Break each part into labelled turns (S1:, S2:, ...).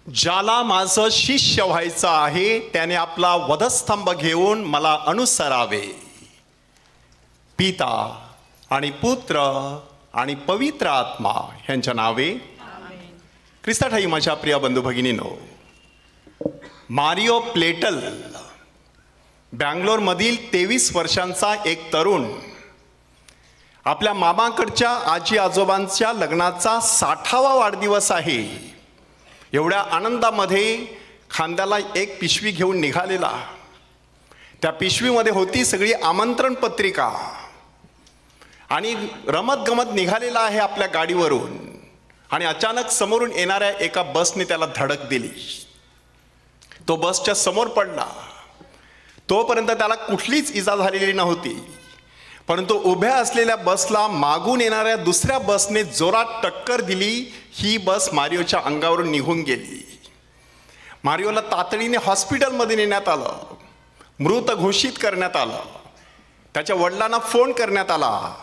S1: ज्याला माझं शिष्य व्हायचं आहे त्याने आपला वधस्तंभ घेऊन मला अनुसरावे. पिता आणि पुत्र आणि पवित्र आत्मा यांच्या नावे. ख्रिस्ताठाई माझ्या प्रिय बंधू भगिनींनो, मारिओ प्लेटल बँगलोरमधील 23 वर्षांचा एक तरुण आपल्या मामाकडच्या आजी आजोबांच्या लग्नाचा 60वा वाढदिवस आहे. एवढ्या आनंदामध्ये खांद्याला एक पिशवी घेऊन निघालेला. त्या पिशवीमध्ये होती सगळी आमंत्रण पत्रिका आणि रमत गमत निघालेला आहे आपल्या गाडीवरून. आणि अचानक समोरून येणाऱ्या एका बसने त्याला धडक दिली. तो बसच्या समोर पडला. तोपर्यंत त्याला कुठलीच इजा झालेली नव्हती, परंतु उभ्या असलेल्या बसला मागून येणाऱ्या दुसऱ्या बसने जोरात टक्कर दिली. ही बस मारिओच्या अंगावरून निघून गेली. मारिओला तातडीने हॉस्पिटलमध्ये नेण्यात आलं. मृत घोषित करण्यात आलं. त्याच्या वडिलांना फोन करण्यात आला.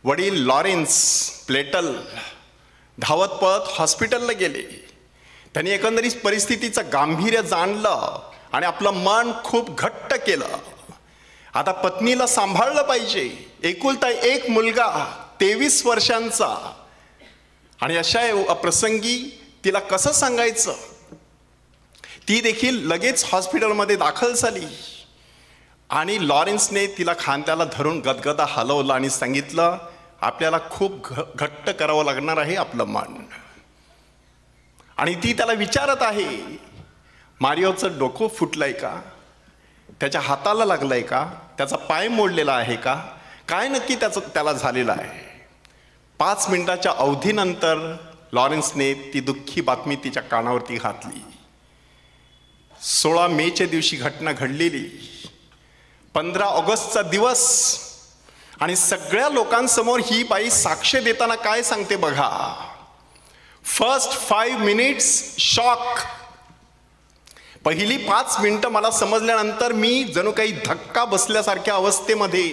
S1: वडील लॉरेन्स प्लेटल धावत पळत हॉस्पिटलला गेले. त्यांनी एकंदरीत परिस्थितीचं गांभीर्य जाणलं आणि आपलं मन खूप घट्ट केलं. आता पत्नीला सांभाळलं पाहिजे. एकुलता एक मुलगा 23 वर्षांचा, आणि अशा प्रसंगी तिला कसं सांगायचं. ती देखील लगेच हॉस्पिटलमध्ये दाखल झाली आणि लॉरेन्सने तिला खांद्याला धरून गदगदा हलवलं आणि सांगितलं, आपल्याला खूप घट्ट करावं लागणार आहे आपलं मन. आणि ती त्याला विचारत आहे, मारिओचं डोकं फुटलंय का, त्याच्या हाताला लागलंय का, त्याचा पाय मोडलेला आहे का, काय नक्की त्याला झालेलं आहे. 5 मिनिटाच्या अवधीनंतर लॉरेन्सने ती दुःखी बातमी तिच्या कानावरती घातली. 16 मेच्या दिवशी घटना घडलेली. 15 ऑगस्टचा दिवस आणि सगळ्या लोकांसमोर ही बाई साक्ष देताना काय सांगते बघा. First 5 minutes shock. पहिली 5 मिनिटं मला समजल्यानंतर मी जणू काही धक्का बसल्यासारख्या अवस्थेमध्ये.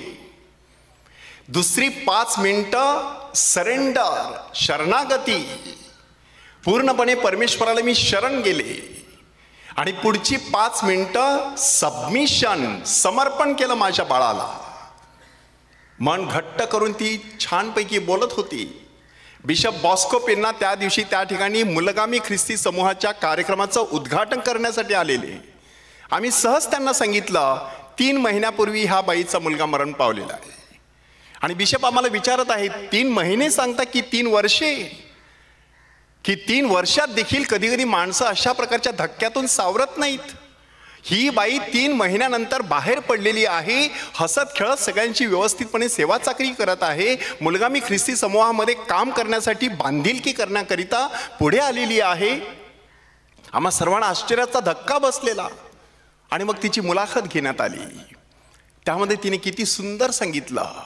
S1: दुसरी 5 मिनिटं सरेंडर, शरणागती. पूर्णपणे परमेश्वराला मी शरण गेले. आणि पुढची 5 मिनिटं सबमिशन, समर्पण केलं माझ्या बाळाला. मन घट्ट करून ती छानपैकी बोलत होती. बिशप बॉस्को पेन्ना त्या दिवशी त्या ठिकाणी मुलगामी ख्रिस्ती समूहाच्या कार्यक्रमाचं उद्घाटन करण्यासाठी आलेले. आम्ही सहज त्यांना सांगितलं, 3 महिन्यापूर्वी ह्या बाईचा मुलगा मरण पावलेला आहे. आणि बिशप आम्हाला विचारत आहे, 3 महिने सांगता की 3 वर्षे, की 3 वर्षात देखील कधी कधी माणसं अशा प्रकारच्या धक्क्यातून सावरत नाहीत. ही बाई 3 महिन्यानंतर बाहेर पडलेली आहे. हसत खेळत सगळ्यांची व्यवस्थितपणे सेवा चाकरी करत आहे. मुलगामी ख्रिस्ती समूहामध्ये काम करण्यासाठी बांधिलकी करण्याकरिता पुढे आलेली आहे. आम्हा सर्वांना आश्चर्याचा धक्का बसलेला. आणि मग तिची मुलाखत घेण्यात आली. त्यामध्ये तिने किती सुंदर सांगितलं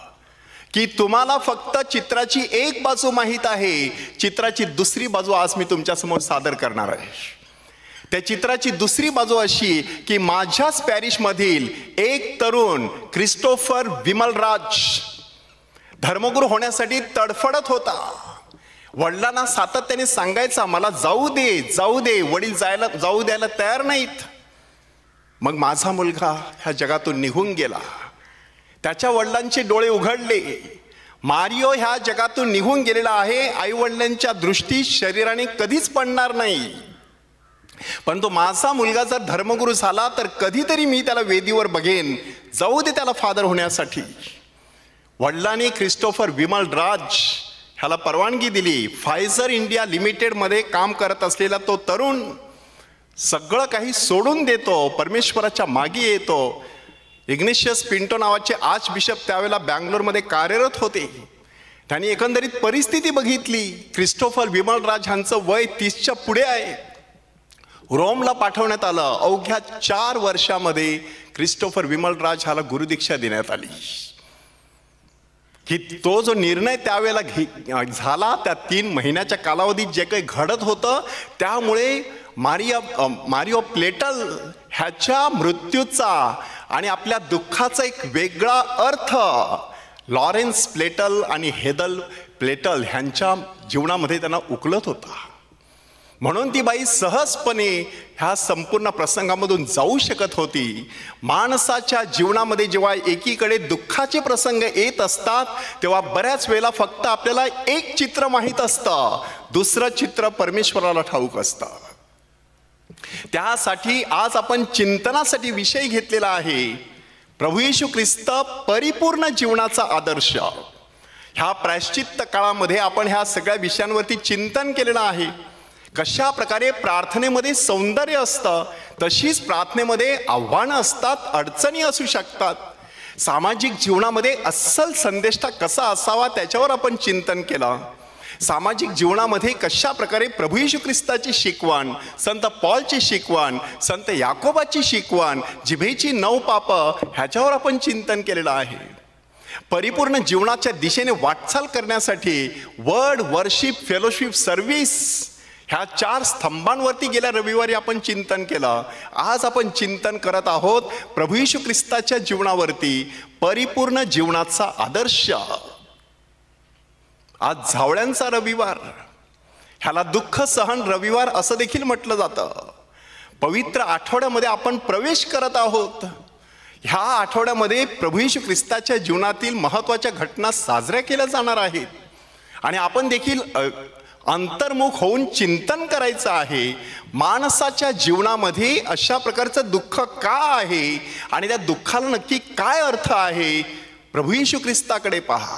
S1: की तुम्हाला फक्त चित्राची एक बाजू माहीत आहे. चित्राची दुसरी बाजू आज मी तुमच्यासमोर सादर करणार आहे. त्या चित्राची दुसरी बाजू अशी की माझ्याच पॅरिशमधील एक तरुण क्रिस्टोफर विमलराज धर्मगुरू होण्यासाठी तडफडत होता. वडिलांना सातत्याने सांगायचा, मला जाऊ दे जाऊ दे. वडील जाऊ द्यायला तयार नाहीत. मग माझा मुलगा ह्या जगातून निघून गेला. त्याच्या वडिलांचे डोळे उघडले. मारिओ ह्या जगातून निघून गेलेला आहे. आई वडिलांच्या दृष्टी शरीराने कधीच पडणार नाही. परंतु माझा मुलगा जर धर्मगुरू झाला तर कधीतरी मी त्याला वेदीवर बघेन. जाऊ दे त्याला फादर होण्यासाठी. वडिलांनी क्रिस्टोफर विमलराज ह्याला परवानगी दिली. फायझर इंडिया लिमिटेडमध्ये काम करत असलेला तो तरुण सगळं काही सोडून देतो, परमेश्वराच्या मागे येतो. इग्नेशियस पिंटो नावाचे आर्च बिशप त्यावेळेला बँगलोरमध्ये कार्यरत होते. त्यांनी एकंदरीत परिस्थिती बघितली. क्रिस्टोफर विमलराज यांचं वय 30च्या पुढे आहे. रोमला पाठवण्यात आलं. अवघ्या 4 वर्षामध्ये क्रिस्टोफर विमलराज ह्याला गुरुदीक्षा देण्यात आली. की तो जो निर्णय त्यावेळेला झाला, त्या 3 महिन्याच्या कालावधीत जे काही घडत होतं त्यामुळे मारिओ प्लेटल ह्याच्या मृत्यूचा आणि आपल्या दुःखाचा एक वेगळा अर्थ लॉरेन्स प्लेटल आणि हेदल प्लेटल ह्यांच्या जीवनामध्ये त्यांना उकलत होता. म्हणून ती बाई सहजपणे ह्या संपूर्ण प्रसंगामधून जाऊ शकत होती. माणसाच्या जीवनामध्ये जेव्हा एकीकडे दुःखाचे प्रसंग येत असतात तेव्हा बऱ्याच वेळेला फक्त आपल्याला एक चित्र माहीत असतं, दुसरं चित्र परमेश्वराला ठाऊक असतं. त्यासाठी आज आपण चिंतनासाठी विषय घेतलेला आहे, प्रभू येशू ख्रिस्त परिपूर्ण जीवनाचा आदर्श. ह्या प्रायश्चित्त काळामध्ये आपण ह्या सगळ्या विषयांवरती चिंतन केलेलं आहे. कशा प्रकारे प्रार्थनेमध्ये सौंदर्य असतं, तशीच प्रार्थनेमध्ये आव्हानं असतात, अडचणी असू शकतात. सामाजिक जीवनामध्ये अस्सल संदेष्टा कसा असावा त्याच्यावर आपण चिंतन केलं. सामाजिक जीवनामध्ये कशा प्रकारे प्रभू येशू ख्रिस्ताची शिकवण, संत पॉलची शिकवण, संत याकोबाची शिकवण, जिभेची 9 पापं ह्याच्यावर आपण चिंतन केलेलं आहे. परिपूर्ण जीवनाच्या दिशेने वाटचाल करण्यासाठी वर्ड, वर्शिप, फेलोशिप, सर्व्हिस ह्या 4 स्तंभांवरती गेल्या रविवारी आपण चिंतन केलं. आज आपण चिंतन करत आहोत प्रभू येशू ख्रिस्ताच्या जीवनावरती, परिपूर्ण जीवनाचा आदर्श. आज झावळ्यांचा रविवार, ह्याला दुःख सहन रविवार असं देखील म्हटलं जातं. पवित्र आठवड्यामध्ये आपण प्रवेश करत आहोत. ह्या आठवड्यामध्ये प्रभू येशू ख्रिस्ताच्या जीवनातील महत्त्वाच्या घटना साजऱ्या केल्या जाणार आहेत आणि आपण देखील अंतर्मुख होऊन चिंतन करायचं आहे. माणसाच्या जीवनामध्ये अशा प्रकारचं दुःख का आहे आणि त्या दुःखाला नक्की काय अर्थ आहे? प्रभू येशू ख्रिस्ताकडे पहा.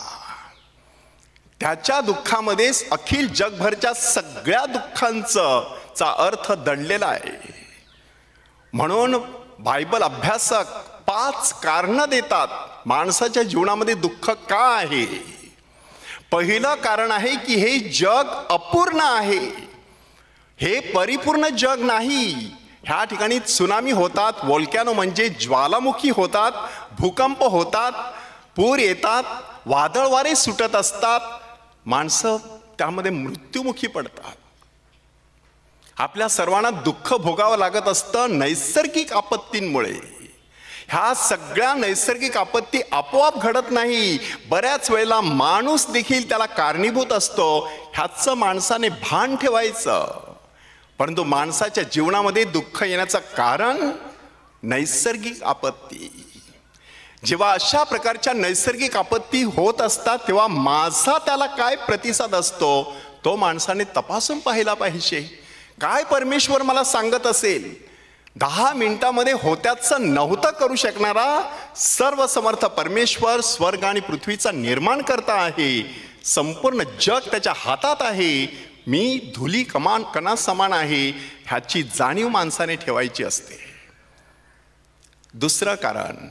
S1: त्याच्या दुःखामध्येच अखिल जगभरच्या सगळ्या दुःखांचा अर्थ दडलेला आहे. म्हणून बायबल अभ्यासक 5 कारणं देतात माणसाच्या जीवनामध्ये दुःख का आहे. पहिलं कारण आहे की हे जग अपूर्ण आहे, हे परिपूर्ण जग नाही. ह्या ठिकाणी त्सुनामी होतात, वोल्कॅनो म्हणजे ज्वालामुखी होतात, भूकंप होतात, पूर येतात, वादळ वारे सुटत असतात, माणसं त्यामध्ये मृत्युमुखी पडतात. आपल्या सर्वांना दुःख भोगावं लागत असतं नैसर्गिक आपत्तींमुळे. ह्या सगळ्या नैसर्गिक आपत्ती आपोआप घडत नाही, बऱ्याच वेळेला माणूस देखील त्याला कारणीभूत असतो. ह्याचं माणसाने भान ठेवायचं. परंतु माणसाच्या जीवनामध्ये दुःख येण्याचं कारण नैसर्गिक आपत्ती. जेव्हा अशा प्रकारच्या नैसर्गिक आपत्ती होत असतात तेव्हा माझा त्याला काय प्रतिसाद असतो तो माणसाने तपासून पाहिला पाहिजे. काय परमेश्वर मला सांगत असेल? 10 मिनिटामध्ये होत्याचं नव्हतं करू शकणारा सर्वसमर्थ परमेश्वर स्वर्ग आणि पृथ्वीचा निर्माण करता आहे. संपूर्ण जग त्याच्या हातात आहे. मी धुली कणा समान आहे ह्याची जाणीव माणसाने ठेवायची असते. दुसरं कारण,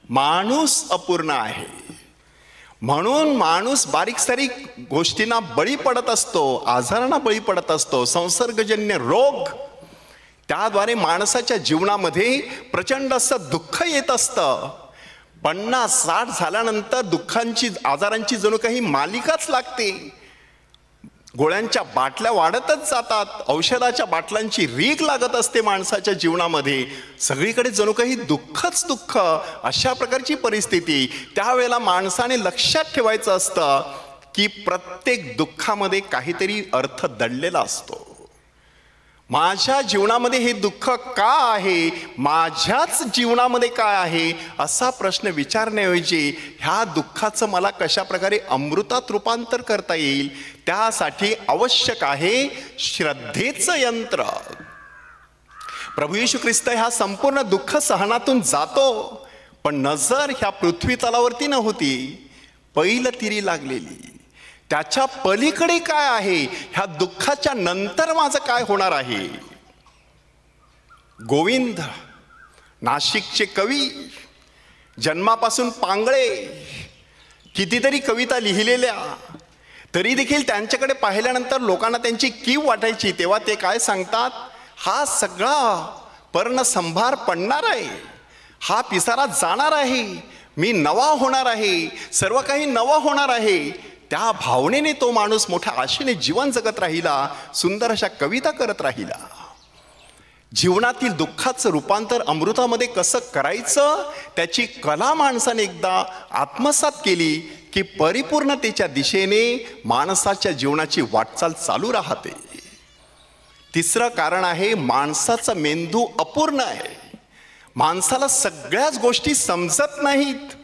S1: माणूस अपूर्ण आहे. म्हणून माणूस बारीक सारीक गोष्टींना बळी पडत असतो, आजारांना बळी पडत असतो, संसर्गजन्य रोग. त्याद्वारे माणसाच्या जीवनामध्ये प्रचंड असं दुःख येत असतं. 50-60 झाल्यानंतर दुःखांची, आजारांची जणू काही मालिकाच लागते. गोळ्यांच्या बाटल्या वाढतच जातात, औषधाच्या बाटल्यांची रीग लागत असते माणसाच्या जीवनामध्ये. सगळीकडे जणू काही दुःखच दुःख, अशा प्रकारची परिस्थिती. त्यावेळेला माणसाने लक्षात ठेवायचं असतं की प्रत्येक दुःखामध्ये काहीतरी अर्थ दडलेला असतो. माझ्या जीवनामध्ये हे दुःख का आहे, माझ्याच जीवनामध्ये काय आहे असा प्रश्न विचारण्याऐवजी ह्या दुःखाचं मला कशा प्रकारे अमृतात रूपांतर करता येईल त्यासाठी आवश्यक आहे श्रद्धेचं यंत्र. प्रभू येशू ख्रिस्त ह्या संपूर्ण दुःख सहनातून जातो, पण नजर ह्या पृथ्वी तलावरती नव्हती, पहिलं तिरी लागलेली. त्याच्या पलीकडे काय आहे, ह्या दुःखाच्या नंतर माझं काय होणार आहे. गोविंद, नाशिकचे कवी, जन्मापासून पांगळे, कितीतरी कविता लिहिलेल्या, तरी देखील त्यांच्याकडे पाहिल्यानंतर लोकांना त्यांची कीव वाटायची. तेव्हा ते काय सांगतात, हा सगळा पर्णसंभार पडणार आहे, हा पिसारा जाणार आहे, मी नवा होणार आहे, सर्व काही नवं होणार आहे. त्या भावनेने तो माणूस मोठ्या आशेने जीवन जगत राहिला, सुंदर अशा कविता करत राहिला. जीवनातील दुःखाचं रूपांतर अमृतामध्ये कसं करायचं त्याची कला माणसाने एकदा आत्मसात केली की परिपूर्णतेच्या दिशेने माणसाच्या जीवनाची वाटचाल चालू राहते. तिसरं कारण आहे माणसाचा मेंदू अपूर्ण आहे. माणसाला सगळ्याच गोष्टी समजत नाहीत.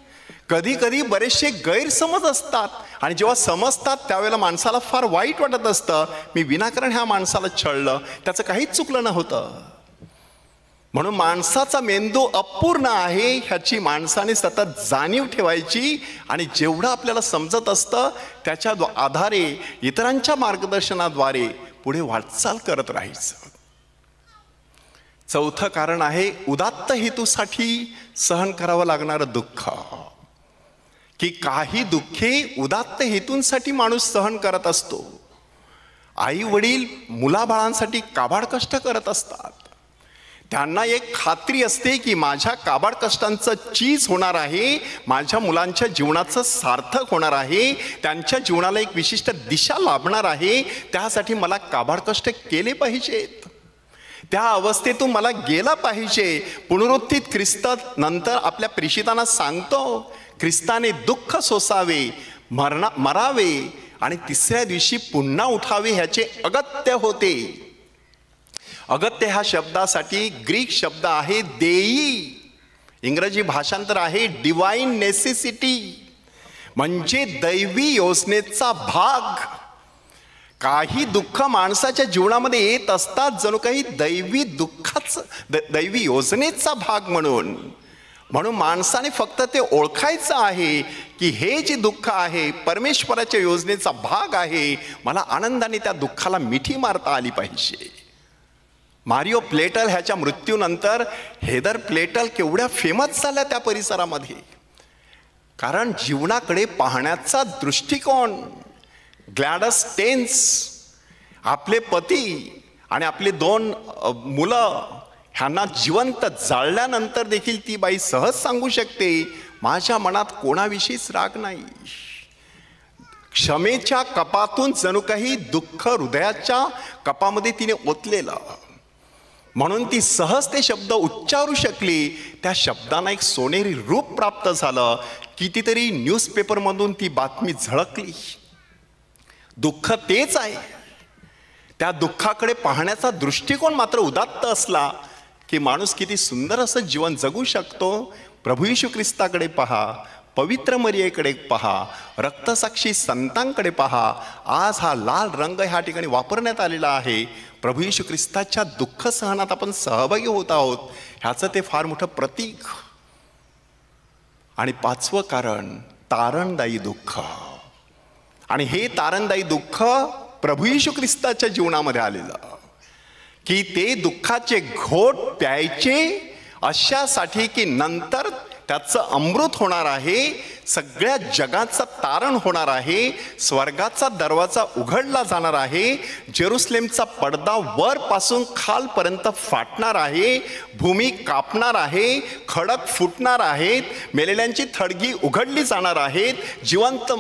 S1: कधी कधी बरेचसे गैरसमज असतात आणि जेव्हा समजतात त्यावेळेला माणसाला फार वाईट वाटत असतं, मी विनाकारण ह्या माणसाला छळलं, त्याचं काहीच चुकलं नव्हतं. म्हणून माणसाचा मेंदू अपूर्ण आहे ह्याची माणसाने सतत जाणीव ठेवायची आणि जेवढं आपल्याला समजत असतं त्याच्या आधारे इतरांच्या मार्गदर्शनाद्वारे पुढे वाटचाल करत राहायचं. चौथं कारण आहे उदात्त हेतूसाठी सहन करावं लागणारं दुःख. की काही दुःखे उदात्त हेतूंसाठी माणूस सहन करत असतो. आई वडील मुलाबाळांसाठी काबाड कष्ट करत असतात. त्यांना एक खात्री असते की माझ्या काबाड कष्टांचं चीज होणार आहे, माझ्या मुलांच्या जीवनाचं सार्थक होणार आहे, त्यांच्या जीवनाला एक विशिष्ट दिशा लाभणार आहे, त्यासाठी मला काबाड कष्ट केले पाहिजेत, त्या अवस्थेतून मला गेला पाहिजे. पुनरुत्थित ख्रिस्त नंतर आपल्या प्रेषितांना सांगतो, ख्रिस्ताने दुःख सोसावे, मरावे आणि तिसऱ्या दिवशी पुन्हा उठावे ह्याचे अगत्य होते. अगत्य ह्या शब्दासाठी ग्रीक शब्द आहे देई, इंग्रजी भाषांतर आहे डिवाइन नेसेसिटी, म्हणजे दैवी योजनेचा भाग. काही दुःख माणसाच्या जीवनामध्ये येत असतात जणू काही दैवी योजनेचा भाग म्हणून. म्हणून माणसाने फक्त ते ओळखायचं आहे की हे जे दुःख आहे परमेश्वराच्या योजनेचा भाग आहे, मला आनंदाने त्या दुःखाला मिठी मारता आली पाहिजे. मारिओ प्लेटल ह्याच्या मृत्यूनंतर हेदर प्लेटल केवढ्या फेमस झाल्या त्या परिसरामध्ये, कारण जीवनाकडे पाहण्याचा दृष्टिकोन. ग्लॅडस टेन्स, आपले पती आणि आपले 2 मुलं ह्यांना जिवंत जाळल्यानंतर देखील ती बाई सहज सांगू शकते, माझ्या मनात कोणाविषयीच राग नाही. क्षमेच्या कपातून जणू काही दुःख हृदयाच्या कपामध्ये तिने ओतलेलं, म्हणून ती सहज ते शब्द उच्चारू शकली. त्या शब्दांना एक सोनेरी रूप प्राप्त झालं. कितीतरी न्यूजपेपरमधून ती बातमी झळकली. दुःख तेच आहे. त्या दुःखाकडे पाहण्याचा दृष्टिकोन मात्र उदात्त असला की माणूस किती सुंदर असं जीवन जगू शकतो. प्रभू येशू ख्रिस्ताकडे पहा, पवित्र मरियेकडे पहा, रक्तसाक्षी संतांकडे पहा. आज हा लाल रंग ह्या ठिकाणी वापरण्यात आलेला आहे. प्रभू येशू ख्रिस्ताच्या दुःख सहनात आपण सहभागी होत आहोत ह्याचं ते फार मोठं प्रतीक. आणि 5वं कारण तारणदायी दुःख. आणि हे तारणदायी दुःख प्रभू येशू ख्रिस्ताच्या जीवनामध्ये आलेलं, की ते दुःखाचे घोट प्यायचे अशासाठी की नंतर त्याचं अमृत होणार आहे, सगळ्या जगाचं तारण होणार आहे, स्वर्गाचा दरवाजा उघडला जाणार आहे, जेरुसलेमचा पडदा वरपासून खालपर्यंत फाटणार आहे, भूमी कापणार आहे, खडक फुटणार आहेत, मेलेल्यांची थडगी उघडली जाणार आहेत,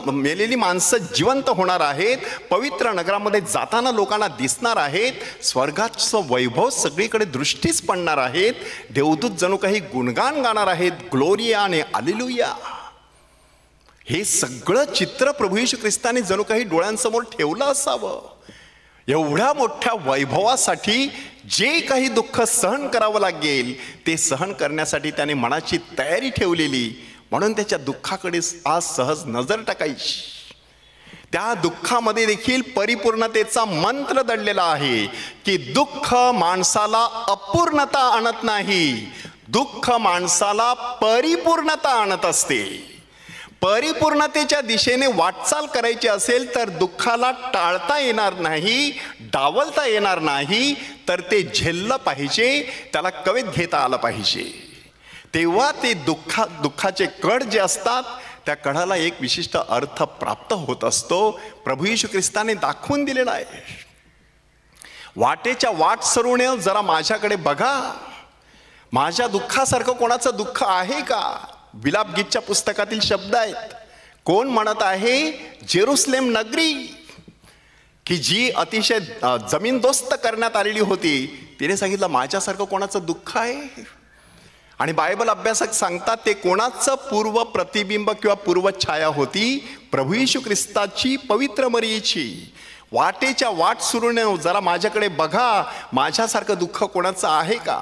S1: मेलेली माणसं जिवंत होणार आहेत, पवित्र नगरामध्ये जाताना लोकांना दिसणार आहेत, स्वर्गाचं वैभव सगळीकडे दृष्टीस पडणार आहेत, देवदूत जणू काही गुणगान गाणार आहेत, ग्लोरिया आणि हालेलुया. हे सगळं चित्र प्रभू येशू ख्रिस्ताने जणू काही डोळ्यांसमोर ठेवलं असावं. एवढ्या मोठ्या वैभवासाठी जे काही दुःख सहन करावं लागेल ते सहन करण्यासाठी त्याने मनाची तयारी ठेवलेली, म्हणून त्याच्या दुःखाकडे आज सहज नजर टाकायची. त्या दुःखामध्ये देखील परिपूर्णतेचा मंत्र दडलेला आहे की दुःख माणसाला अपूर्णता आणत नाही, दुःख माणसाला परिपूर्णता आणत असते. परिपूर्णतेच्या दिशेने वाटचाल करायची असेल तर दुःखाला टाळता येणार नाही, डावलता येणार नाही, तर ते झेललं पाहिजे, त्याला कवेत घेता आलं पाहिजे. तेव्हा ते दुःखाचे कड जे असतात त्या कडाला एक विशिष्ट अर्थ प्राप्त होत असतो. प्रभू येशू ख्रिस्ताने दाखवून दिलेला आहे. वाटेच्या वाट सरुणे जरा माझ्याकडे बघा, माझ्या दुःखासारखं कोणाचं दुःख आहे का? विलापगीतच्या पुस्तकातील शब्द आहेत. कोण म्हणत आहे? जेरुसलेम नगरी, की जी अतिशय जमीनदोस्त करण्यात आलेली होती, तिने सांगितलं माझ्यासारखं कोणाचं दुःख आहे? आणि बायबल अभ्यासक सांगतात ते कोणाचं पूर्व प्रतिबिंब किंवा पूर्वछाया होती? प्रभू येशू ख्रिस्ताची, पवित्र मरियेची. वाटेच्या वाट सुरू जरा माझ्याकडे बघा, माझ्यासारखं दुःख कोणाचं आहे का?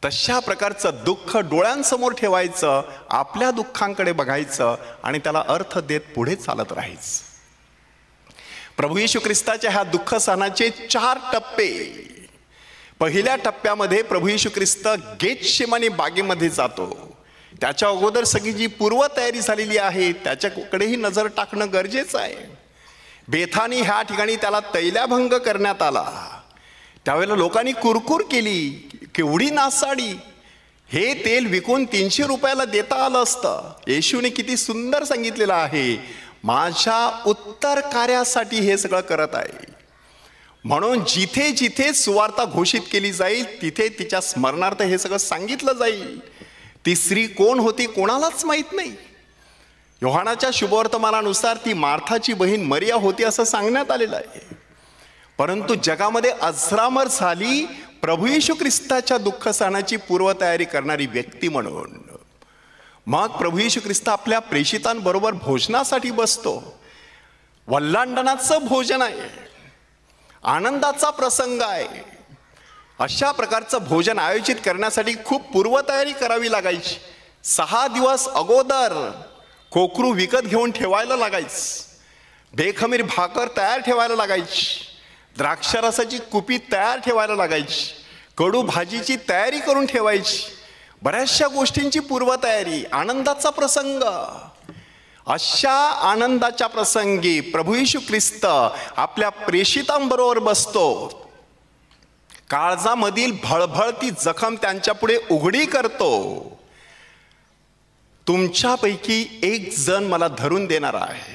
S1: तशा प्रकारचं दुःख डोळ्यांसमोर ठेवायचं, आपल्या दुःखांकडे बघायचं आणि त्याला अर्थ देत पुढे चालत राहायचं. प्रभू येशू ख्रिस्ताच्या ह्या दुःख सहनाचे 4 टप्पे. पहिल्या टप्प्यामध्ये प्रभू येशू ख्रिस्त गेतशेमानी बागेमध्ये जातो. त्याच्या अगोदर सगळी जी पूर्वतयारी झालेली आहे त्याच्याकडेही नजर टाकणं गरजेचं आहे. बेथानी ह्या ठिकाणी त्याला तैलभंग करण्यात आला. त्यावेळेला लोकांनी कुरकुर केली, केवढी नासाडी, हे तेल विकून 300 रुपयाला देता आलं असतं. येशूने किती सुंदर सांगितलेलं आहे, माझ्या उत्तर कार्यासाठी हे सगळं करत आहे. म्हणून जिथे जिथे सुवार्ता घोषित केली जाईल तिथे तिच्या स्मरणार्थ हे सगळं सांगितलं जाईल. ती स्त्री कोण होती कोणालाच माहीत नाही. योहानाच्या शुभवर्तमानानुसार ती मार्थाची बहीण मरिया होती असं सांगण्यात आलेलं आहे. परंतु जगामध्ये अजरामर झाली प्रभू येशू ख्रिस्ताच्या दुःख सहनाची पूर्वतयारी करणारी व्यक्ती म्हणून. मग प्रभू येशू ख्रिस्त आपल्या प्रेषितांबरोबर भोजनासाठी बसतो. वल्लांडनाचं भोजन आहे, आनंदाचा प्रसंग आहे. अशा प्रकारचं भोजन आयोजित करण्यासाठी खूप पूर्वतयारी करावी लागायची. 6 दिवस अगोदर कोकरू विकत घेऊन ठेवायला लागायचं, बेखमीर भाकर तयार ठेवायला लागायची, द्राक्षरसाची कुपी तयार ठेवायला लागायची, कडू भाजीची तयारी करून ठेवायची, बऱ्याचशा गोष्टींची पूर्वतयारी, आनंदाचा प्रसंग. अशा आनंदाच्या प्रसंगी प्रभू येशू ख्रिस्त आपल्या प्रेषितांबरोबर बसतो. काळजामधील भळभळती जखम त्यांच्या पुढे उघडी करतो. तुमच्यापैकी एक जण मला धरून देणार आहे.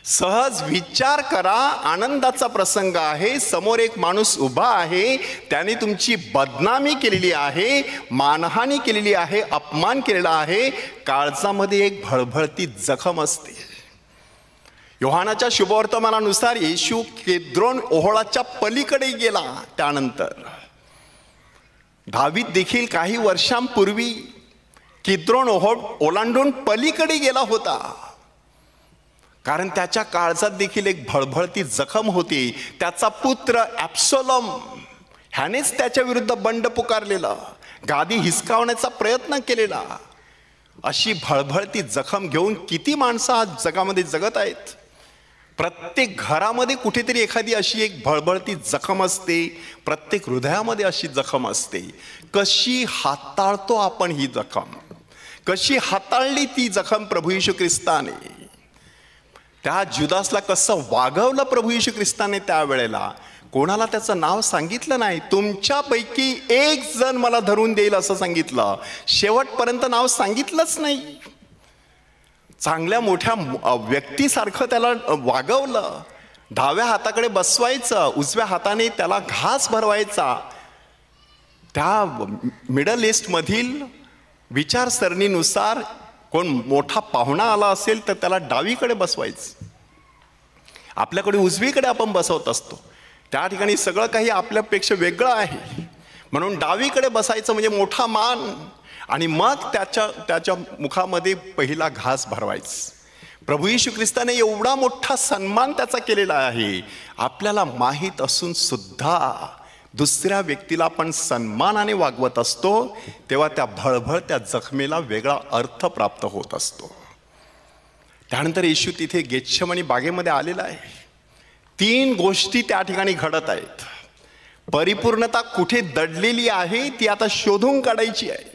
S1: सहज विचार करा, आनंदाचा प्रसंग आहे, समोर एक माणूस उभा आहे, त्याने तुमची बदनामी केलेली आहे, मानहानी केलेली आहे, अपमान केलेला आहे. काळजामध्ये एक भळभळती जखम असते. योहानाच्या शुभवर्तमानानुसार येशू केद्रोन ओहळाच्या पलीकडे गेला. त्यानंतर दावीद देखील काही वर्षांपूर्वी केद्रोन ओहळ ओलांडून पलीकडे गेला होता, कारण त्याच्या काळजात देखील एक भळभळती जखम होती. त्याचा पुत्र ॲब्सोलोम ह्यानेच त्याच्या विरुद्ध बंड पुकारलेला, गादी हिसकावण्याचा प्रयत्न केलेला. अशी भळभळती जखम घेऊन किती माणसं आज जगामध्ये जगत आहेत. प्रत्येक घरामध्ये कुठेतरी एखादी अशी एक भळभळती जखम असते, प्रत्येक हृदयामध्ये अशी जखम असते. कशी हाताळतो आपण ही जखम? कशी हाताळली ती जखम प्रभू येशू ख्रिस्ताने? त्या जुदासला कसं वागवलं प्रभू येशू ख्रिस्ताने त्यावेळेला? कोणाला त्याचं नाव सांगितलं नाही. तुमच्यापैकी एक जण मला धरून देईल असं सांगितलं. शेवटपर्यंत नाव सांगितलंच नाही. चांगल्या मोठ्या व्यक्तीसारखं त्याला वागवलं. डाव्या हाताकडे बसवायचं, उजव्या हाताने त्याला घास भरवायचा. त्या मिडल ईस्टमधील विचारसरणीनुसार कोण मोठा पाहुणा आला असेल तर त्याला डावीकडे बसवायचं. आपल्याकडे उजवीकडे आपण बसवत असतो. त्या ठिकाणी सगळं काही आपल्यापेक्षा वेगळं आहे, म्हणून डावीकडे बसायचं म्हणजे मोठा मान. आणि मग त्याच्या मुखामध्ये पहिला घास भरवायचं. प्रभू येशू ख्रिस्ताने एवढा मोठा सन्मान त्याचा केलेला आहे. आपल्याला माहीत असून सुद्धा दुसऱ्या व्यक्तीला आपण सन्मानाने वागवत असतो, तेव्हा त्या भळभळत्या जखमेला वेगळा अर्थ प्राप्त होत असतो. त्यानंतर येशू तिथे गेतशेमानी बागेमध्ये आलेला आहे. 3 गोष्टी त्या ठिकाणी घडत आहेत. परिपूर्णता कुठे दडलेली आहे ती आता शोधून काढायची आहे.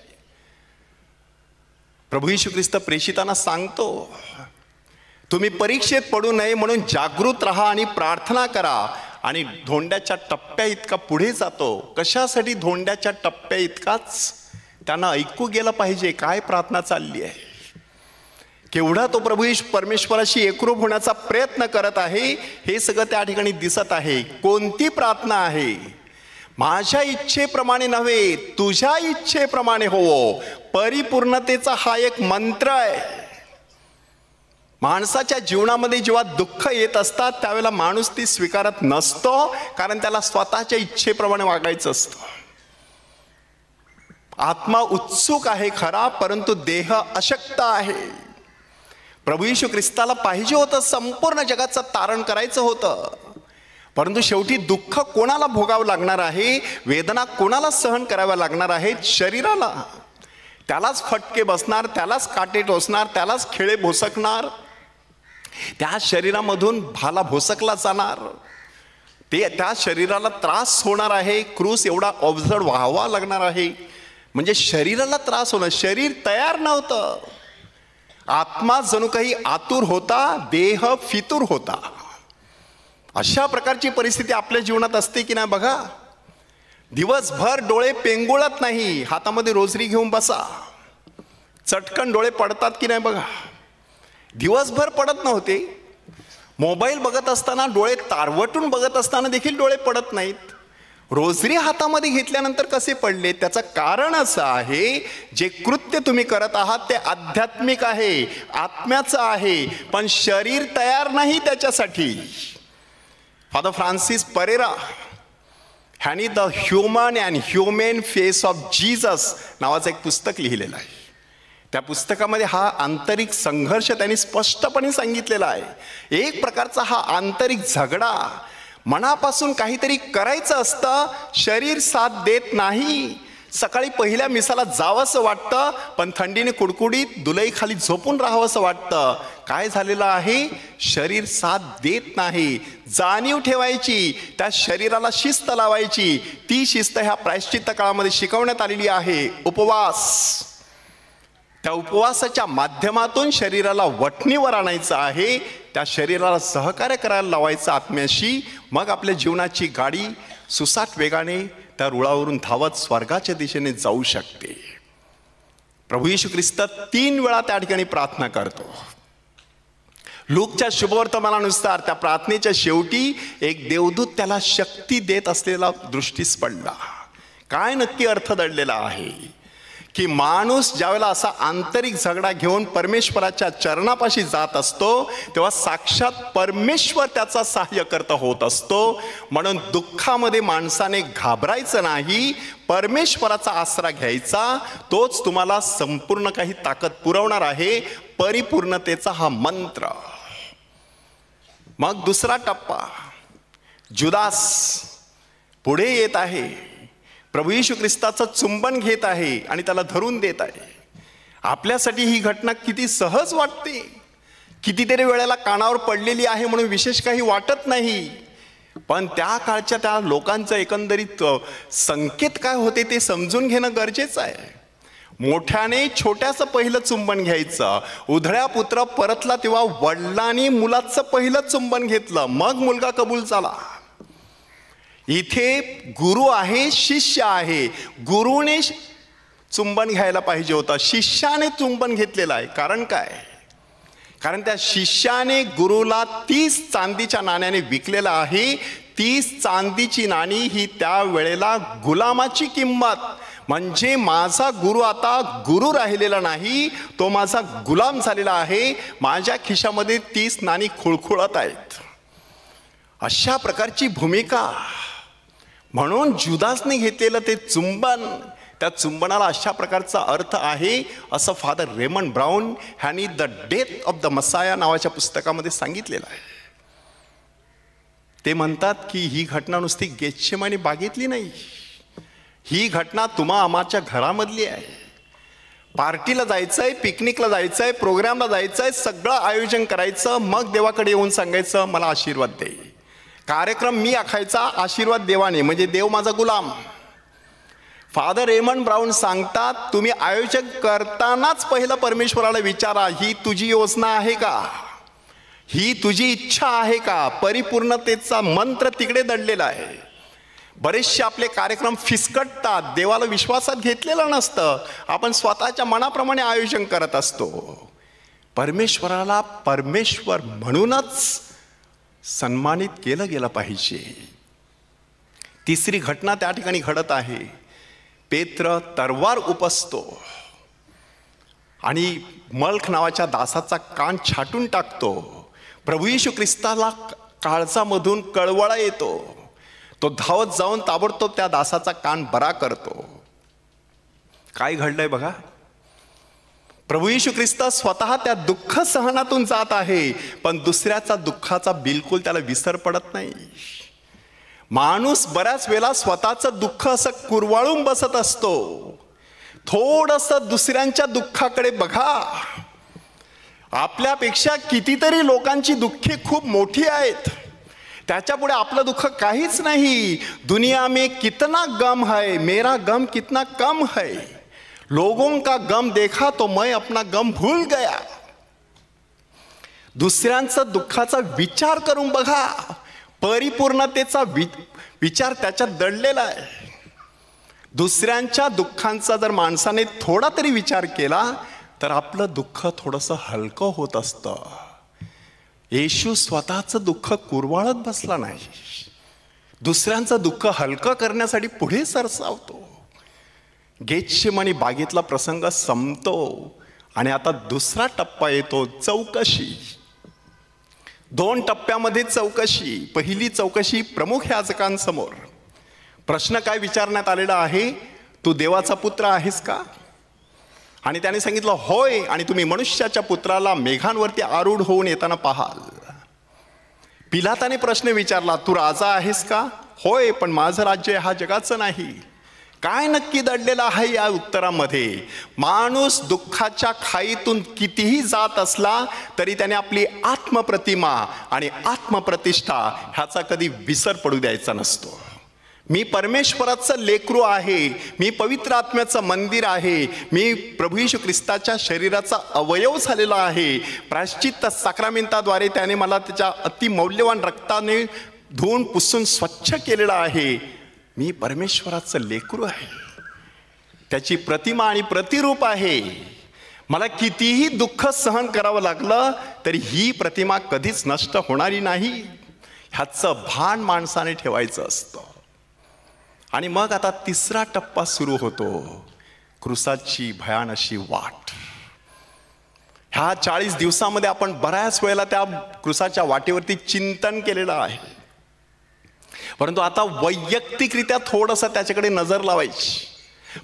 S1: प्रभू येशू ख्रिस्त प्रेषितांना सांगतो, तुम्ही परीक्षेत पडू नये म्हणून जागृत राहा आणि प्रार्थना करा. आणि धोंड्याच्या टप्प्या इतका पुढे जातो. कशासाठी धोंड्याच्या टप्प्या इतकाच? त्यांना ऐकू गेलं पाहिजे काय प्रार्थना चालली आहे. केवढा तो प्रभू परमेश्वराशी एकरूप होण्याचा प्रयत्न करत आहे हे सगळं त्या ठिकाणी दिसत आहे. कोणती प्रार्थना आहे? माझ्या इच्छेप्रमाणे नव्हे तुझ्या इच्छेप्रमाणे हो. परिपूर्णतेचा हा एक मंत्र आहे. माणसाच्या जीवनामध्ये जेव्हा दुःख येत असतात त्यावेळेला माणूस ती स्वीकारत नसतो, कारण त्याला स्वतःच्या इच्छेप्रमाणे वागायचं असतं. आत्मा उत्सुक आहे खरा, परंतु देह अशक्त आहे. प्रभू येशू ख्रिस्ताला पाहिजे होतं संपूर्ण जगाचं तारण करायचं होतं, परंतु शेवटी दुःख कोणाला भोगावं लागणार आहे, वेदना कोणाला सहन कराव्या लागणार आहेत? शरीराला. त्यालाच फटके बसणार, त्यालाच काटे टोचणार, त्यालाच खिळे भोसकणार, त्या शरीरामधून भाला भोसकला जाणार, त्या शरीराला त्रास होणार आहे, क्रूस एवढा अवजड व्हावा लागणार आहे. म्हणजे शरीराला त्रास होणं. शरीर तयार नव्हतं, आत्मा जणू काही आतुर होता, देह फितूर होता. अशा प्रकारची परिस्थिती आपल्या जीवनात असते की नाही बघा. दिवसभर डोळे पेंगुळत नाही, हातामध्ये रोजरी घेऊन बसा, चटकन डोळे पडतात की नाही बघा. दिवसभर पडत नव्हते. मोबाईल बघत असताना डोळे तारवटून बघत असताना देखील डोळे पडत नाहीत. रोजरी हातामध्ये घेतल्यानंतर कसे पडले? त्याचं कारण असं आहे, जे कृत्य तुम्ही करत आहात ते आध्यात्मिक आहे, आत्म्याचं आहे, पण शरीर तयार नाही त्याच्यासाठी. फादर फ्रान्सिस परेरा ह्यांनी the human and human face of Jesus नावाचं एक पुस्तक लिहिलेलं आहे. त्या पुस्तकामध्ये हा आंतरिक संघर्ष त्यांनी स्पष्टपणे सांगितलेला आहे. एक प्रकारचा हा आंतरिक झगडा, मनापासून काहीतरी करायचं असतं, शरीर साथ देत नाही. सकाळी पहिल्या मिसाला जावंसं वाटतं, पण थंडीने कुडकुडीत दुलईखाली झोपून राहावंसं वाटतं. काय झालेलं आहे? शरीर साथ देत नाही. जाणीव ठेवायची, त्या शरीराला शिस्त लावायची. ती शिस्त ह्या प्रायश्चित्त काळामध्ये शिकवण्यात आलेली आहे. उपवास. त्या उपवासाच्या माध्यमातून शरीराला वठणीवर आणायचं आहे, त्या शरीराला सहकार्य करायला लावायचं आत्म्याशी. मग आपल्या जीवनाची गाडी सुसाट वेगाने त्या रुळावरून धावत स्वर्गाच्या दिशेने जाऊ शकते. प्रभू येशू ख्रिस्त 3 वेळा त्या ठिकाणी प्रार्थना करतो. लूकच्या शुभवर्तमानानुसार त्या प्रार्थनेच्या शेवटी एक देवदूत त्याला शक्ती देत असलेला दृष्टीस पडला. काय नक्की अर्थ दडलेला आहे की माणूस ज्यावेळेला असा आंतरिक झगडा घेऊन परमेश्वराच्या चरणापाशी जात असतो, तेव्हा साक्षात परमेश्वर त्याचा सहाय्यकर्ता होत असतो. म्हणून दुःखामध्ये माणसाने घाबरायचं नाही, परमेश्वराचा आसरा घ्यायचा. तोच तुम्हाला संपूर्ण काही ताकद पुरवणार आहे, परिपूर्णतेचा हा मंत्र. मग दुसरा टप्पा, जुदास पुढे येत आहे. प्रभू येशू ख्रिस्ताचं चुंबन घेत आहे आणि त्याला धरून देत आहे. आपल्यासाठी ही घटना किती सहज वाटते, कितीतरी वेळेला कानावर पडलेली आहे म्हणून विशेष काही वाटत नाही. पण त्या काळच्या त्या लोकांचं एकंदरीत संकेत काय होते ते समजून घेणं गरजेचं आहे. मोठ्याने छोट्याचं पहिलं चुंबन घ्यायचं. उधळ्या पुत्र परतला तेव्हा वडिलांनी मुलाचं पहिलं चुंबन घेतलं, मग मुलगा कबूल झाला. इथे गुरु आहे, शिष्य आहे. गुरुने चुंबन घ्यायला पाहिजे होतं, शिष्याने चुंबन घेतलेलं आहे. कारण काय? कारण त्या शिष्याने गुरुला 30 चांदीच्या नाण्याने विकलेलं आहे. 30 चांदीची नाणी ही त्या वेळेला गुलामाची किंमत. म्हणजे माझा गुरु आता गुरु राहिलेला नाही, तो माझा गुलाम झालेला आहे. माझ्या खिशामध्ये 30 नाणी खुळखुळत आहेत. अशा प्रकारची भूमिका. म्हणून जुदासने घेतलेलं ते चुंबन, त्या चुंबनाला अशा प्रकारचा अर्थ आहे असं फादर रेमंड ब्राऊन ह्यांनी the death of the Messiah नावाच्या पुस्तकामध्ये सांगितलेलं आहे. ते म्हणतात की ही घटना नुसती गेतशेमानी बागेतली नाही, ही घटना तुम्हा आम्हाच्या घरामधली आहे. पार्टीला जायचंय, पिकनिकला जायचंय, प्रोग्रामला जायचंय, सगळं आयोजन करायचं, मग देवाकडे येऊन सांगायचं मला आशीर्वाद दे. कार्यक्रम मी आखायचा, आशीर्वाद देवाने, म्हणजे देव माझा गुलाम. फादर रेमंड ब्राऊन सांगतात तुम्ही आयोजन करतानाच पहिलं परमेश्वराला विचारा, ही तुझी योजना आहे का, ही तुझी इच्छा आहे का. परिपूर्णतेचा मंत्र तिकडे दडलेला आहे. बरेचसे आपले कार्यक्रम फिसकटतात, देवाला विश्वासात घेतलेलं नसतं, आपण स्वतःच्या मनाप्रमाणे आयोजन करत असतो. परमेश्वराला परमेश्वर म्हणूनच सन्मानित केलं गेलं पाहिजे. तिसरी घटना त्या ठिकाणी घडत आहे. पेत्र तरवार उपसतो आणि मल्ख नावाच्या दासाचा कान छाटून टाकतो. प्रभू येशू ख्रिस्ताला काळजामधून कळवळा येतो. तो धावत जाऊन ताबडतोब त्या दासाचा कान बरा करतो. काय घडलंय बघा. प्रभू येशू ख्रिस्त स्वतः त्या दुःख सहनातून जात आहे, पण दुसऱ्याचा दुःखाचा बिलकुल त्याला विसर पडत नाही. माणूस बऱ्याच वेळा स्वतःचं दुःख असं कुरवाळून बसत असतो. थोडंसं दुसऱ्यांच्या दुःखाकडे बघा. आपल्यापेक्षा कितीतरी लोकांची दुःखे खूप मोठी आहेत, त्याच्यापुढे आपलं दुःख काहीच नाही. दुनिया में कितना गम है, मेरा गम कितना कम है. लोगों का गम देखा तो मैं अपना गम भूल गया. दुसऱ्यांचं दुःखाचा विचार करून बघा. परिपूर्णतेचा विचार त्याच्यात दडलेला आहे. दुसऱ्यांच्या दुःखांचा जर माणसाने थोडा तरी विचार केला तर आपलं दुःख थोडंसं हलकं होत असतं. येशू स्वतःचं दुःख कुरवाळत बसला नाही, दुसऱ्यांचं दुःख हलकं करण्यासाठी पुढे सरसावतो. गेतशेमानी बागेतला प्रसंग संपतो आणि आता दुसरा टप्पा येतो, चौकशी. 2 टप्प्यामध्ये चौकशी. पहिली चौकशी प्रमुख याजकांसमोर. प्रश्न काय विचारण्यात आलेला आहे, तू देवाचा पुत्र आहेस का? आणि त्याने सांगितलं होय, आणि तुम्ही मनुष्याच्या पुत्राला मेघांवरती आरूढ होऊन येताना पाहाल. पिलाताने प्रश्न विचारला, तू राजा आहेस का? होय, पण माझं राज्य हा जगाचं नाही. काय नक्की दडलेलं आहे या उत्तरामध्ये? माणूस दुःखाच्या खाईतून कितीही जात असला तरी त्याने आपली आत्मप्रतिमा आणि आत्मप्रतिष्ठा ह्याचा कधी विसर पडू द्यायचा नसतो. मी परमेश्वराचं लेकरू आहे, मी पवित्र आत्म्याचं मंदिर आहे, मी प्रभू येशू ख्रिस्ताच्या शरीराचा अवयव झालेला आहे. प्रायश्चित्त साक्रामेंताद्वारे त्याने मला त्याच्या अतिमौल्यवान रक्ताने धुवून पुसून स्वच्छ केलेलं आहे. मी परमेश्वराचं लेकरू आहे, त्याची प्रतिमा आणि प्रतिरूप आहे. मला कितीही दुःख सहन करावं लागलं तरी ही प्रतिमा कधीच नष्ट होणारी नाही, ह्याचं भान माणसाने ठेवायचं असतं. आणि मग आता तिसरा टप्पा सुरू होतो, क्रूसाची भयान अशी वाट. ह्या 40 दिवसामध्ये आपण बऱ्याच वेळेला त्या क्रूसाच्या वाटेवरती चिंतन केलेलं आहे, परंतु आता वैयक्तिकरित्या थोडंसं त्याच्याकडे नजर लावायची.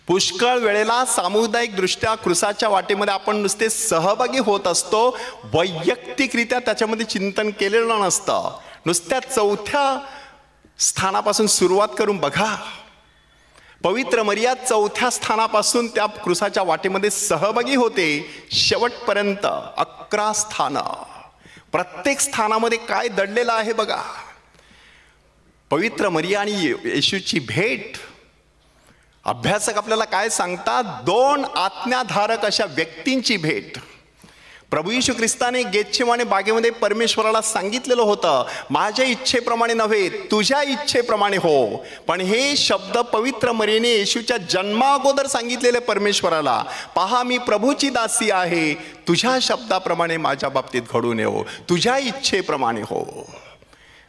S1: पुष्कळ वेळेला सामुदायिक दृष्ट्या क्रूसाच्या वाटेमध्ये आपण नुसते सहभागी होत असतो, वैयक्तिकरित्या त्याच्यामध्ये चिंतन केलेलं नसतं. नुसत्या 4थ्या स्थानापासून सुरुवात करून बघा. पवित्र मरिया 4थ्या स्थानापासून त्या क्रूसाच्या वाटेमध्ये सहभागी होते, शेवटपर्यंत 11 स्थानं. प्रत्येक स्थानामध्ये काय दडलेलं आहे बघा. पवित्र मरिया आणि येशूची भेट. अभ्यासक आपल्याला काय सांगतात? 2 आज्ञाधारक अशा व्यक्तींची भेट. प्रभू येशू ख्रिस्ताने गेतशेमाने बागेमध्ये परमेश्वराला सांगितलेलं होतं, माझ्या इच्छेप्रमाणे नव्हे तुझ्या इच्छेप्रमाणे हो. पण हे शब्द पवित्र मरियेने येशूच्या जन्माअगोदर सांगितलेले परमेश्वराला, पहा मी प्रभूची दासी आहे, तुझ्या शब्दाप्रमाणे माझ्या बाबतीत घडून येऊ, तुझ्या इच्छेप्रमाणे हो.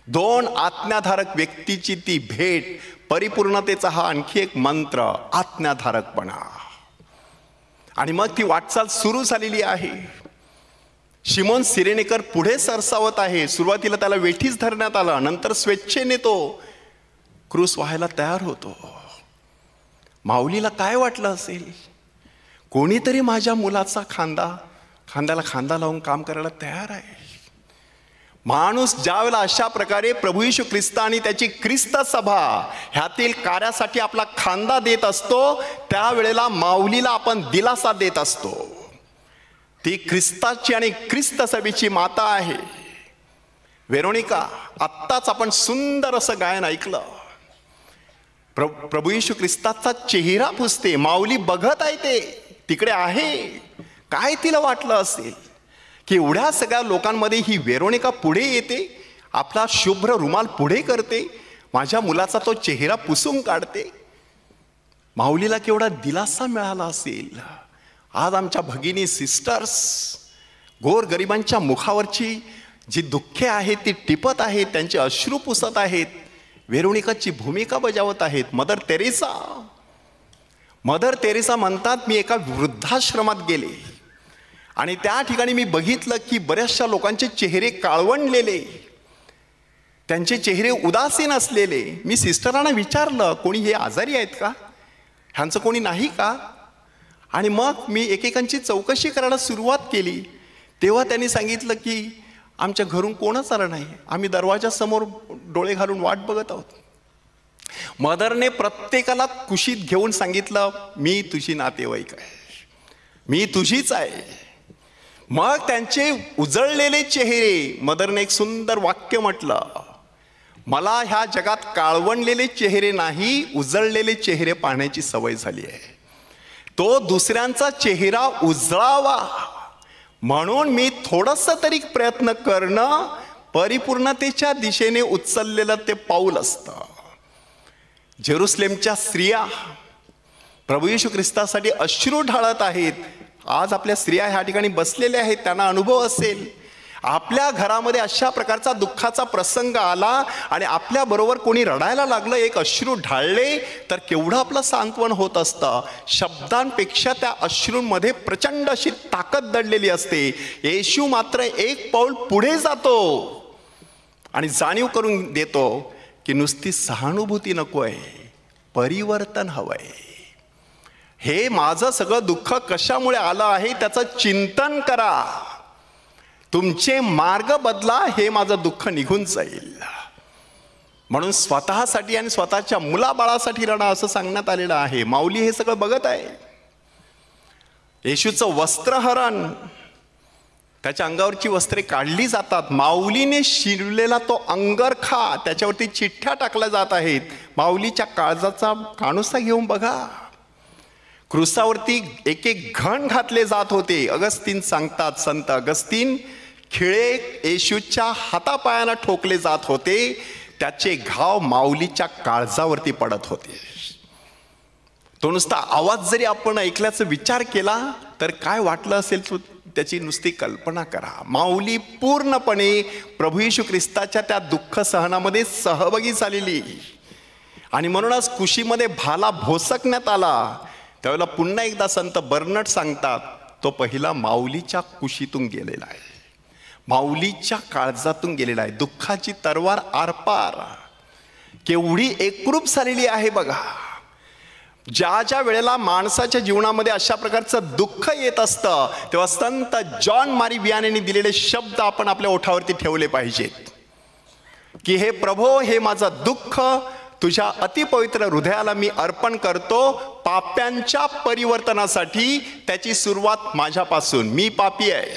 S1: 2 आज्ञाधारक व्यक्तीची ती भेट, परिपूर्णतेचा हा आणखी एक मंत्र, आज्ञाधारकपणा. आणि मग ती वाटचाल सुरू झालेली आहे. शिमोन सिरेनेकर पुढे सरसावत आहे. सुरुवातीला त्याला वेठीस धरण्यात आला, नंतर स्वेच्छेने तो क्रूस व्हायला तयार होतो. माऊलीला काय वाटलं असेल, कोणीतरी माझ्या मुलाचा खांद्याला खांदा लावून काम करायला तयार आहे. माणूस ज्यावेळेला अशा प्रकारे प्रभू येशू ख्रिस्त आणि त्याची ख्रिस्त सभा ह्यातील कार्यासाठी आपला खांदा देत असतो, त्यावेळेला माऊलीला आपण दिलासा देत असतो. ती ख्रिस्ताची आणि ख्रिस्त सभेची माता आहे. वेरोनिका, आत्ताच आपण सुंदर असं गायन ऐकलं. प्रभू येशू ख्रिस्ताचा चेहरा पुसते, माऊली बघत आहे, ते तिकडे आहे. काय तिला वाटलं असेल की एवढ्या सगळ्या लोकांमध्ये ही वेरोनिका पुढे येते, आपला शुभ्र रुमाल पुढे करते, माझ्या मुलाचा तो चेहरा पुसून काढते. माऊलीला केवढा दिलासा मिळाला असेल. आज आमच्या भगिनी सिस्टर्स गोरगरिबांच्या मुखावरची जी दुःखे आहेत ती टिपत आहेत, त्यांचे अश्रू पुसत आहेत, वेरोनिकाची भूमिका बजावत आहेत. मदर तेरेसा म्हणतात, मी एका वृद्धाश्रमात गेले आणि त्या ठिकाणी मी बघितलं की बऱ्याचशा लोकांचे चेहरे काळवंडलेले, त्यांचे चेहरे उदासीन असलेले. मी सिस्टरांना विचारलं, कोणी हे आजारी आहेत का, ह्यांचं कोणी नाही का? आणि मग मी एकेकांची चौकशी करायला सुरुवात केली. तेव्हा त्यांनी सांगितलं की आमच्या घरून कोणच आलं नाही, आम्ही दरवाजासमोर डोळे घालून वाट बघत आहोत. मदरने प्रत्येकाला कुशीत घेऊन सांगितलं, मी तुझी नातेवाईक आहे, मी तुझीच आहे. मग त्यांचे उजळलेले चेहरे, मदरने एक सुंदर वाक्य म्हटलं, मला ह्या जगात काळवणलेले चेहरे नाही, उजळलेले चेहरे पाहण्याची सवय झाली आहे. तो दुसऱ्यांचा चेहरा उजळावा म्हणून मी थोडंसं तरी प्रयत्न करणं परिपूर्णतेच्या दिशेने उचललेलं ते पाऊल असतं. जेरुसलेमच्या स्त्रिया प्रभू येशू ख्रिस्तासाठी अश्रू ढाळत आहेत. आज आपल्या स्त्रिया ह्या ठिकाणी बसलेल्या आहेत, त्यांना अनुभव असेल. आपल्या घरामध्ये अशा प्रकारचा दुःखाचा प्रसंग आला आणि आपल्याबरोबर कोणी रडायला लागलं, एक अश्रू ढाळले, तर केवढं आपलं सांत्वन होत असतं. शब्दांपेक्षा त्या अश्रूंमध्ये प्रचंड अशी ताकद दडलेली असते. येशू मात्र एक पाऊल पुढे जातो आणि जाणीव करून देतो की नुसती सहानुभूती नको आहे, परिवर्तन हवंय. हे माझं सगळं दुःख कशामुळे आलं आहे त्याचं चिंतन करा, तुमचे मार्ग बदला, हे माझं दुःख निघून जाईल. म्हणून स्वतःसाठी आणि स्वतःच्या मुलाबाळासाठी रडा असं सांगण्यात आलेलं आहे. माऊली हे सगळं बघत आहे. येशूचं वस्त्रहरण, त्याच्या अंगावरची वस्त्रे काढली जातात. माऊलीने शिरलेला तो अंगरखा, त्याच्यावरती चिठ्ठ्या टाकल्या जात आहेत. माऊलीच्या काळजाचा कानुसा घेऊन बघा. क्रुसावरती एक एक घण घातले जात होते. अगस्तीन सांगतात, संत अगस्तीन, खिळे येशूच्या हातापायाला ठोकले जात होते. त्याचे घाव माऊलीच्या काळजावरती पडत होते. तो नुसता आवाज जरी आपण ऐकल्याचा विचार केला तर काय वाटलं असेल त्याची नुसती कल्पना करा. माऊली पूर्णपणे प्रभू येशू ख्रिस्ताच्या त्या दुःख सहनामध्ये सहभागी झालेली. आणि म्हणूनच कुशीमध्ये भाला भोसकण्यात आला त्यावेळेला पुन्हा एकदा संत बर्नट सांगतात, तो पहिला माऊलीच्या कुशीतून गेलेला आहे, माऊलीच्या काळजातून गेलेला आहे. दुःखाची तरवार आरपार केवढी एकरूप झालेली आहे बघा. ज्या ज्या वेळेला माणसाच्या जीवनामध्ये अशा प्रकारचं दुःख येत असतं तेव्हा संत जॉन मारी वियानीने दिलेले शब्द आपण आपल्या ओठावरती ठेवले पाहिजेत की हे प्रभो, हे माझं दुःख तुझ्या अतिपवित्र हृदयाला मी अर्पण करतो, पाप्यांच्या परिवर्तनासाठी. त्याची सुरुवात माझ्यापासून, मी पापी आहे,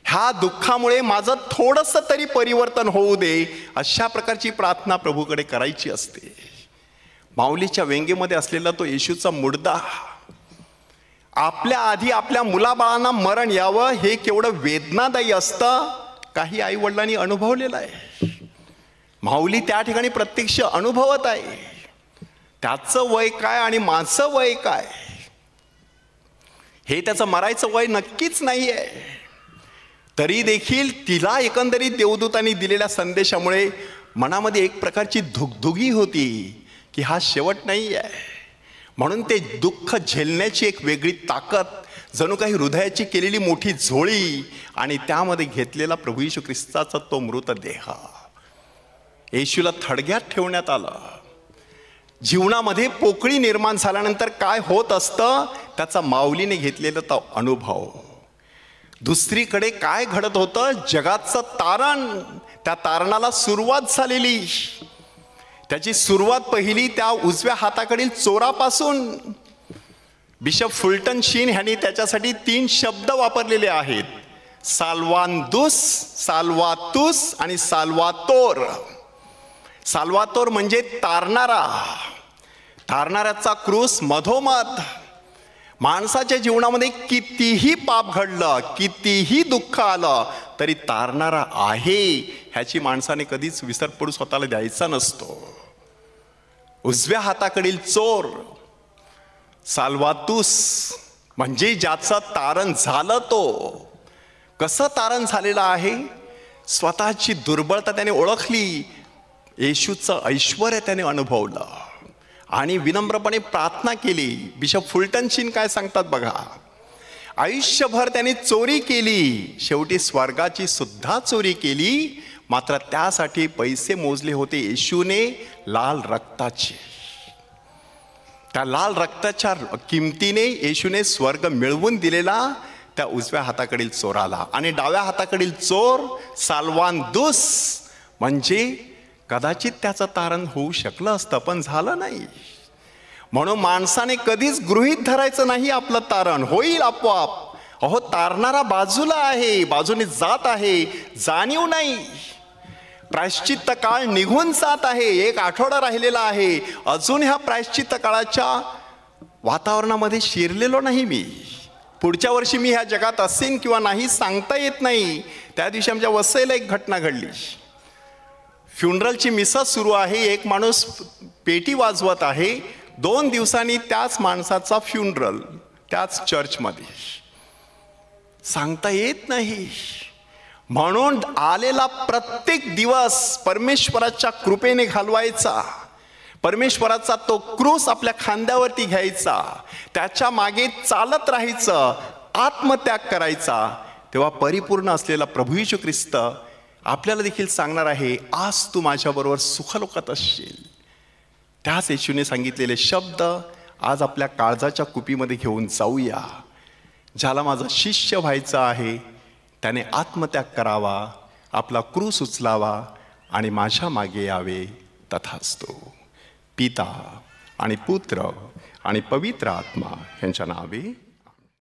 S1: ह्या दुःखामुळे माझं थोडंसं तरी परिवर्तन होऊ दे. अशा प्रकारची प्रार्थना प्रभूकडे करायची असते. माऊलीच्या व्यंगेमध्ये असलेला तो येशूचा मुर्दा, आपल्या आधी आपल्या मुलाबाळांना मरण यावं हे केवढं वेदनादायी असतं, काही आई वडिलांनी अनुभवलेलं आहे. माऊली त्या ठिकाणी प्रत्यक्ष अनुभवत आहे. त्याचं वय काय आणि माझं वय काय, हे त्याचं मरायचं वय नक्कीच नाही आहे. तरी देखील तिला एकंदरीत देवदूतांनी दिलेल्या संदेशामुळे मनामध्ये एक प्रकारची धुगधुगी होती की हा शेवट नाही आहे. म्हणून ते दुःख झेलण्याची एक वेगळी ताकद, जणू काही हृदयाची केलेली मोठी झोळी आणि त्यामध्ये घेतलेला प्रभू येशू ख्रिस्ताचा तो मृतदेह येशूला थडग्यात ठेवण्यात आलं. जीवनामध्ये पोकळी निर्माण झाल्यानंतर काय होत असतं त्याचा माऊलीने घेतलेला तो अनुभव. दुसरीकडे काय घडत होतं, जगाचं तारण, त्या तारणाला सुरुवात झालेली. त्याची सुरुवात पहिली त्या उजव्या हाताकडील चोरापासून. बिशप फुलटन शीन ह्यांनी त्याच्यासाठी 3 शब्द वापरलेले आहेत, साल्वांदुस, साल्वातुस आणि साल्वातोर. साल्वातोर म्हणजे तारणारा. तारणाऱ्याचा क्रूस मधोमध. माणसाच्या जीवनामध्ये कितीही पाप घडलं, कितीही दुःख आलं तरी तारणारा आहे ह्याची माणसाने कधीच विसर पडू स्वतःला द्यायचा नसतो. उजव्या हाताकडील चोर साल्वातुस म्हणजे ज्याचं तारण झालं. तो कसं तारण झालेलं आहे, स्वतःची दुर्बलता त्याने ओळखली, येशूचं ऐश्वर्य त्याने अनुभवलं आणि विनम्रपणे प्रार्थना केली. बिशप फुलटन शीन काय सांगतात बघा, आयुष्यभर त्याने चोरी केली, शेवटी स्वर्गाची सुद्धा चोरी केली, मात्र त्यासाठी पैसे मोजले होते येशूने लाल रक्ताचे. त्या लाल रक्ताच्या किमतीने येशूने स्वर्ग मिळवून दिलेला त्या उजव्या हाताकडील चोराला. आणि डाव्या हाताकडील चोर साल्वांदुस, म्हणजे कदाचित त्याचं तारण होऊ शकलं असतं पण झालं नाही. म्हणून माणसाने कधीच गृहीत धरायचं नाही आपलं तारण होईल आपोआप. अहो, तारणारा बाजूला आहे, बाजूने जात आहे, जाणीव नाही. प्रायश्चित्त काळ निघून जात आहे, 1 आठवडा राहिलेला आहे. अजून ह्या प्रायश्चित्त काळाच्या वातावरणामध्ये शिरलेलो नाही मी. पुढच्या वर्षी मी ह्या जगात असेन किंवा नाही सांगता येत नाही. त्या दिवशी आमच्या वसईला एक घटना घडली. फ्युनरलची मिसा सुरू आहे, एक माणूस पेटी वाजवत आहे. 2 दिवसांनी त्याच माणसाचा फ्युनरल त्याच चर्चमध्ये. सांगता येत नाही. म्हणून आलेला प्रत्येक दिवस परमेश्वराच्या कृपेने घालवायचा. परमेश्वराचा तो क्रूस आपल्या खांद्यावरती घ्यायचा, त्याच्या मागे चालत राहायचं, आत्मत्याग करायचा. तेव्हा परिपूर्ण असलेला प्रभू येशू ख्रिस्त आपल्याला देखील सांगणार आहे, आज तू माझ्याबरोबर सुखलोकात असशील. त्याच येशूने सांगितलेले शब्द आज आपल्या काळजाच्या कुपीमध्ये घेऊन जाऊया. ज्याला माझा शिष्य व्हायचा आहे त्याने आत्मत्याग करावा, आपला क्रूस उचलावा आणि माझ्या मागे यावे. तथास्तु. पिता आणि पुत्र आणि पवित्र आत्मा यांच्या नावे